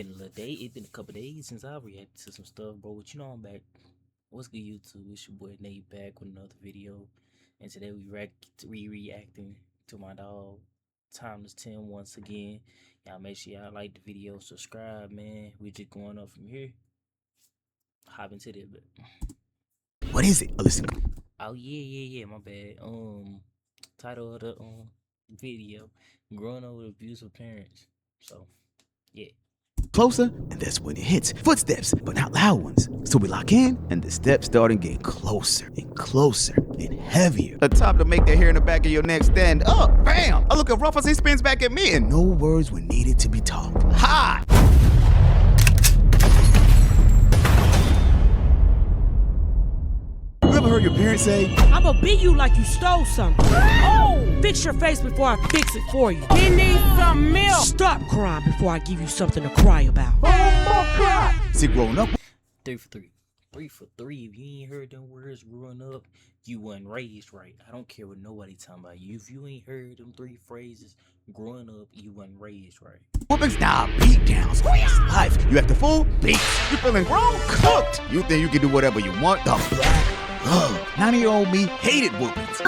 been a little day. It's been a couple days since I reacted to some stuff, bro. But you know I'm back. What's good, YouTube? It's your boy Nate back with another video, and today we reacting to my dog Timeless Tim once again. Y'all make sure y'all like the video, subscribe, man. We just going up from here. Hop into this, but what is it? Oh, listen. oh yeah, my bad. Title of the video: Growing Up with Abusive Parents. So yeah. Closer, and that's when it hits. Footsteps, but not loud ones. So we lock in, and the steps starting getting closer and closer and heavier. The top to make that hair in the back of your neck stand up. Bam! I look at Ruff as he spins back at me, and no words were needed to be talked. Hi! You ever heard your parents say, I'ma beat you like you stole something. Oh! Fix your face before I fix it for you. He needs some milk. Stop crying before I give you something to cry about. Oh my God! see, growing up, 3 for 3. 3 for 3. If you ain't heard them words growing up, you wasn't raised right. I don't care what nobody talking about you. If you ain't heard them 3 phrases growing up, you wasn't raised right. whoopings, nah, beat downs. It's life. You act a fool, beats. You feeling grown, cooked. You think you can do whatever you want, the black love. 90-year-old me hated whoopings.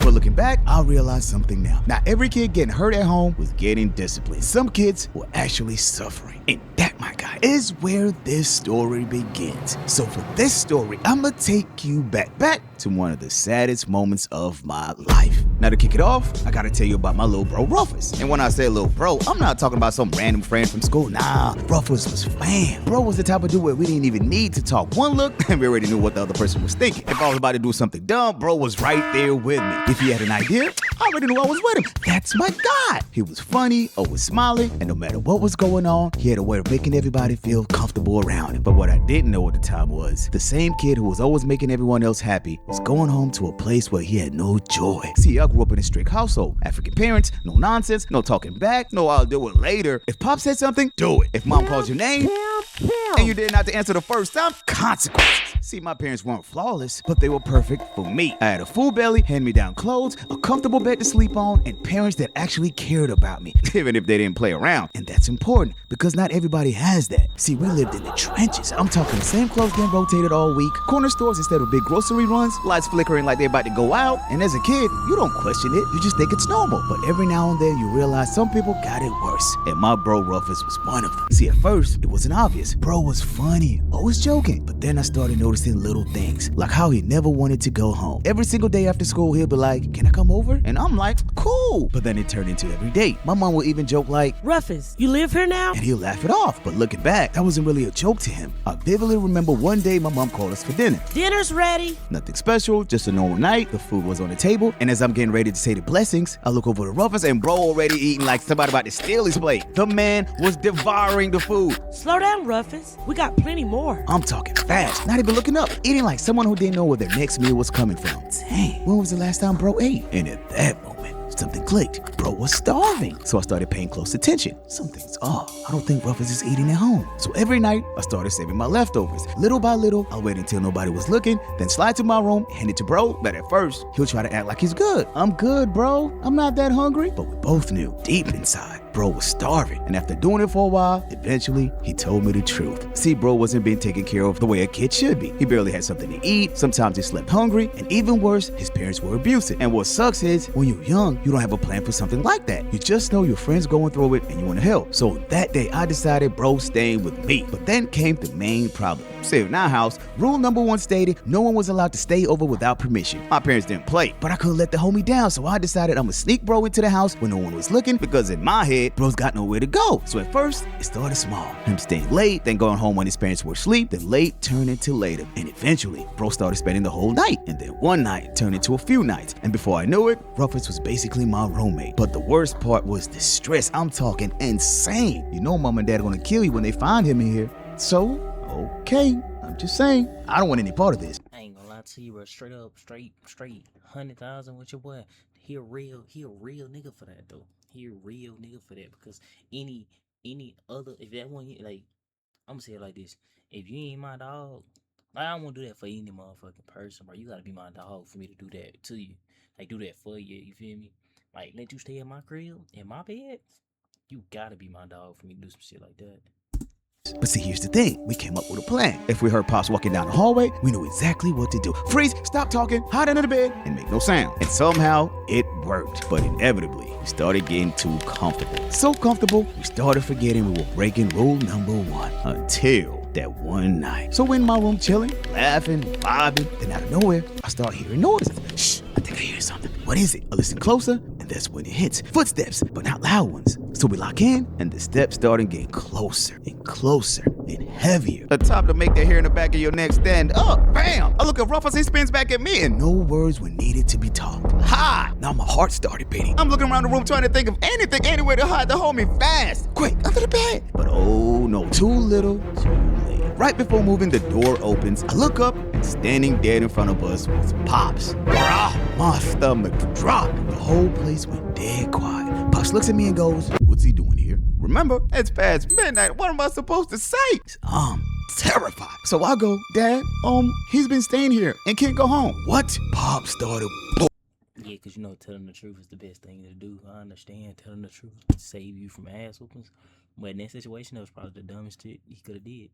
But looking back, I realized something now. Not every kid getting hurt at home was getting disciplined. Some kids were actually suffering. And that, my guy, is where this story begins. So for this story, I'ma take you back to one of the saddest moments of my life. Now to kick it off, I gotta tell you about my little bro Rufus. And when I say little bro, I'm not talking about some random friend from school. Nah, Rufus was fam. Bro was the type of dude where we didn't even need to talk. One look, and we already knew what the other person was thinking. If I was about to do something dumb, bro was right there with me. If he had an idea, I already knew I was with him. That's my guy. He was funny, always smiling, and no matter what was going on, he had a way of making everybody feel comfortable around him. But what I didn't know at the time was, the same kid who was always making everyone else happy was going home to a place where he had no joy. See, I grew up in a strict household. African parents, no nonsense, no talking back, no I'll do it later. If Pop said something, do it. If Mom calls your name, and you didn't have to answer the first time, consequences. See, my parents weren't flawless, but they were perfect for me. I had a full belly, hand-me-down clothes, a comfortable bed to sleep on, and parents that actually cared about me, even if they didn't play around. And that's important, because not everybody has that. See, we lived in the trenches. I'm talking the same clothes getting rotated all week, corner stores instead of big grocery runs, lights flickering like they're about to go out, and as a kid, you don't question it, you just think it's normal. But every now and then, you realize some people got it worse, and my bro Rufus was one of them. See, at first, it wasn't obvious. Bro was funny, always joking, but then I started noticing little things, like how he never wanted to go home. Every single day after school, he'll be like, can I come over? And I'm like, cool. But then it turned into every day. My mom would even joke like, Rufus, you live here now? and he'll laugh it off. But looking back, that wasn't really a joke to him. I vividly remember one day my mom called us for dinner. Dinner's ready. Nothing special, just a normal night. The food was on the table, and as I'm getting ready to say the blessings, I look over to Rufus, and bro already eating like somebody about to steal his plate. The man was devouring the food. Slow down, Rufus. We got plenty more. I'm talking fast, not even looking up, eating like someone who didn't know where their next meal was coming from. Dang, when was the last time bro ate? And at that moment, something clicked. Bro was starving. So I started paying close attention. Something's off. I don't think Rufus is eating at home. So every night, I started saving my leftovers. Little by little, I'll wait until nobody was looking, then slide to my room, hand it to bro. But at first, he'll try to act like he's good. I'm good, bro. I'm not that hungry. But we both knew, deep inside, bro was starving. And after doing it for a while, eventually, he told me the truth. See, bro wasn't being taken care of the way a kid should be. He barely had something to eat. Sometimes he slept hungry. And even worse, his parents were abusive. And what sucks is, when you're young, you don't have a plan for something like that. You just know your friend's going through it and you want to help. So that day, I decided bro staying with me. But then came the main problem. See, in our house, rule number 1 stated, no one was allowed to stay over without permission. My parents didn't play, but I couldn't let the homie down, so I decided I'm gonna sneak bro into the house when no one was looking, because in my head, bro's got nowhere to go. So at first, it started small. Him staying late, then going home when his parents were asleep, then late turned into later. And eventually, bro started spending the whole night. And then one night turned into a few nights. And before I knew it, Rufus was basically my roommate. But the worst part was the stress. I'm talking insane. You know mom and dad are gonna kill you when they find him in here. So, okay, I'm just saying, I don't want any part of this. I ain't gonna lie to you, bro. Straight up, straight 100,000 with your boy. He a real nigga for that though. He a real nigga for that, because any other, if that one, like, I'm gonna say it like this: if you ain't my dog, I don't want to do that for any motherfucking person, bro. You gotta be my dog for me to do that to you. Like, do that for you. You feel me? Like, let you stay in my crib, in my bed. You gotta be my dog for me to do some shit like that. But see, here's the thing. We came up with a plan. If we heard Pops walking down the hallway, we knew exactly what to do. Freeze, stop talking, hide under the bed, and make no sound. And somehow, it worked. But inevitably, we started getting too comfortable. So comfortable, we started forgetting we were breaking rule number 1. Until that one night. So we're in my room chilling, laughing, vibing, then out of nowhere, I start hearing noises. Shh, I think I hear something. What is it? I listen closer, and that's when it hits. Footsteps, but not loud ones. So we lock in, and the steps started getting closer and closer and heavier. The top to make that hair in the back of your neck stand up. Bam! I look at Ruffles, he spins back at me, and no words were needed to be talked. Ha! Now my heart started beating. I'm looking around the room trying to think of anything, anywhere to hide to hold me fast. Quick, under the bed. But oh no, too little, too late. Right before moving, the door opens. I look up, and standing dead in front of us was Pops. Rah! My stomach dropped. The whole place went dead quiet. Pops looks at me and goes, "What's he doing here?" Remember, it's past midnight. What am I supposed to say? I'm terrified. So I go, "Dad, he's been staying here and can't go home." What? Pops started. Yeah, because you know, telling the truth is the best thing to do. I understand telling the truth save you from ass whoopings. But in that situation, that was probably the dumbest shit he could have did.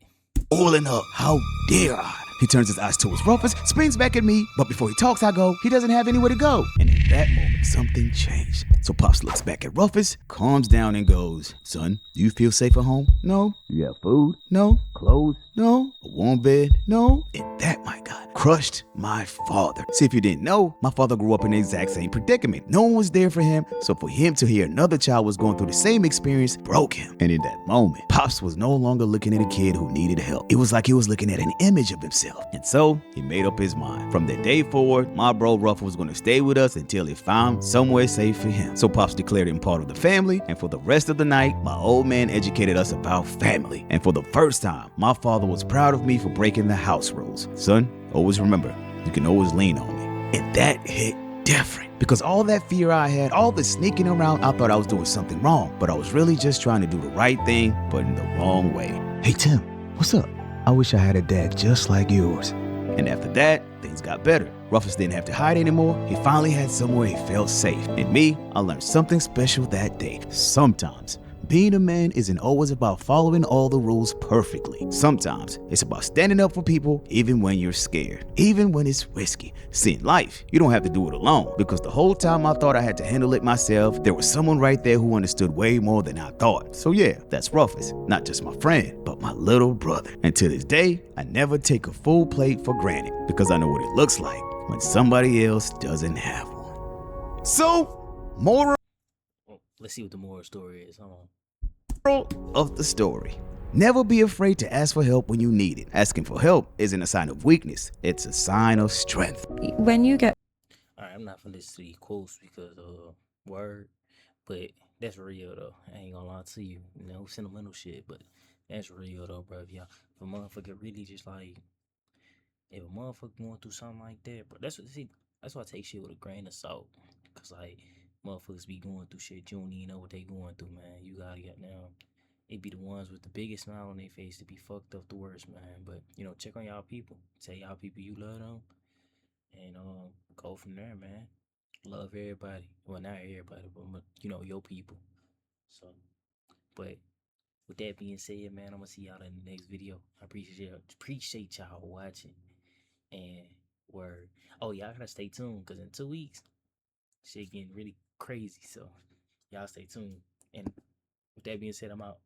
Oiling up. How dare I? He turns his eyes towards Ruffus, springs back at me, but before he talks, I go, he doesn't have anywhere to go. And in that moment, something changed. So Pops looks back at Ruffus, calms down and goes, "Son, do you feel safe at home?" "No." "You have food?" "No." "Clothes?" "No." "A warm bed?" "No." And that, my God, crushed my father. See, if you didn't know, my father grew up in the exact same predicament. No one was there for him, so for him to hear another child was going through the same experience broke him. And in that moment, Pops was no longer looking at a kid who needed help. It was like he was looking at an image of himself. And so, he made up his mind. From that day forward, my bro Ruffle was going to stay with us until he found somewhere safe for him. So Pops declared him part of the family, and for the rest of the night, my old man educated us about family. And for the first time, my father was proud of me for breaking the house rules. "Son, always remember, you can always lean on me." And that hit different. Because all that fear I had, all the sneaking around, I thought I was doing something wrong. But I was really just trying to do the right thing, but in the wrong way. "Hey Tim, what's up? I wish I had a dad just like yours." And after that, things got better. Ruffus didn't have to hide anymore. He finally had somewhere he felt safe. And me, I learned something special that day. Sometimes, being a man isn't always about following all the rules perfectly. Sometimes, it's about standing up for people even when you're scared, even when it's risky. See, in life, you don't have to do it alone, because the whole time I thought I had to handle it myself, there was someone right there who understood way more than I thought. So yeah, that's Ruffus. Not just my friend, but my little brother. And to this day, I never take a full plate for granted, because I know what it looks like when somebody else doesn't have one. So, moral Let's see what the moral story is. Hold on. of the story: never be afraid to ask for help when you need it. Asking for help isn't a sign of weakness, it's a sign of strength. When you get Alright, I'm not finna listen to these quotes because word, but that's real though. I ain't gonna lie to you. You know, sentimental shit, but that's real though, bro. If a motherfucker really just like, if a motherfucker going through something like that, bro, that's why I take shit with a grain of salt. Cause like, motherfuckers be going through shit you don't even know what they going through, man. You gotta get down. It be the ones with the biggest smile on their face that be fucked up the worst, man. But you know, check on y'all people. Tell y'all people you love them, and go from there, man. Love everybody. Well, not everybody, but you know, your people. So, but with that being said, man, I'm gonna see y'all in the next video. I appreciate y'all watching. And word. Oh, y'all gotta stay tuned, cause in 2 weeks, shit getting really crazy. So y'all stay tuned. And with that being said, I'm out.